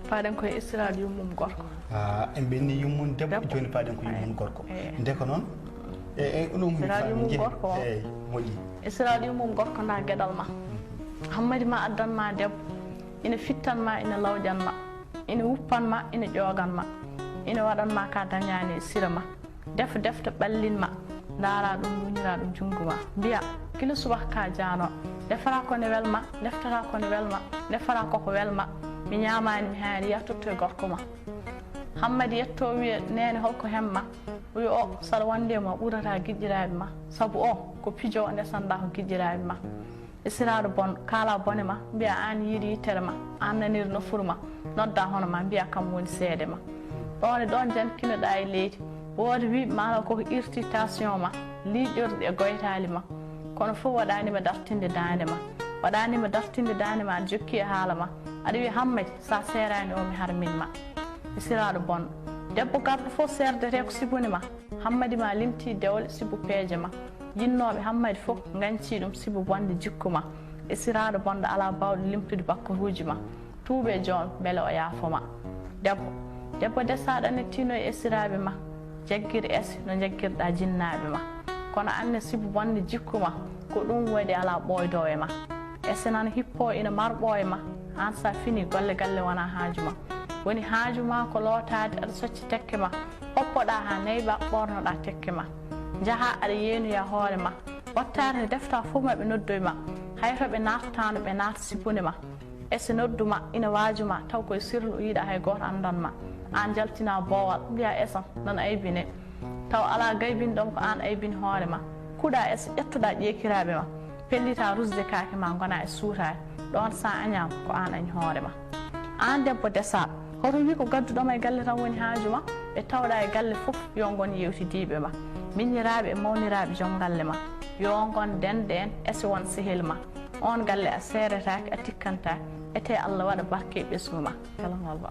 faden ko israel yumum gorko en benni yumum debbo joni faden ko yumum gorko ndeko non ɗum mi gorko moƴƴi israel yumum gorko na gedal ma hammadi ma addan ma debbo ina fittan ma ina lawjan ma ina wuppan ma ina jogan ma ina wadan ma ka dañani sira ma defta ballin ma dara dum muñira dum junguma biya kila subah ka jano defara ko ne welma deftara ko ne welma defara ko welma mi nyamani mi haari yatto gorko ma hammadi yetto wi nene holko hemma wi o sar wande ma burata gijjiraabe ma sabu o ko pijo ande sanda ko gijjiraabe ma isiraado bon kala bone ma biya an yidi yitere ma an nanir no furma nodda hono ma biya kam woni seede ma don jan kino da e leedi wodi wi mala ko irritation ma liijorde e goytaali ma kono fu wadani ma dartinde daande ma wadani ma dartinde daande ma jokki e haala ma adi wi hammay sa serani o mi harmin ma isiraado bon debbo gardo fo serdete ko sibuni ma hammadi ma limti dewol sibu peeje ma yinnoɓe hammadi fof ganci ɗum sibu bonde jikku ma isiraado bonde ala bawɗo limtude bakkoruji ma tuube jon beele o yaafoma debbo desaɗo nettino e esiraɓe ma jaggir es no jaggirɗa jinnaɓe ma kono anne sibu bonde jikku ma ko ɗum waɗi ala ɓoydo e ma esinan hippo ina marɓo e ma an sa fini golle galle wona haaju ma woni haaju ma ko lootade aɗa socci tekke ma hoppoɗa ha nayba ɓornoɗa tekke ma jaha aɗa yeenoya hoore ma wattare defta fof maɓe noddoye ma hayto ɓe natatano ɓe naata sipune ma ese nodduma ina waajuma taw koye sirlu yiiɗa hay goto andanma an jaltina boowal mbiya esan non aybine taw ala gaybin ɗon ko an aybini hoore ma kuuɗa es ƴettuɗa ƴeekiraɓe ma pellita rusde kaake ma gona e suutare ɗon sa añama ko an añi hoore ma an debbo desaɗo hoto wi ko gadduɗoma e galle tan woni haaju ma ɓe tawɗa e galle fof yo gon yewtidiɓe ma miñiraɓe e mawniraɓe joom galle ma yo gon dende en ese won sehil ma on galle a seeretake a tikkantake ete Allah waɗa barke ɓesgu ma kala ngal ba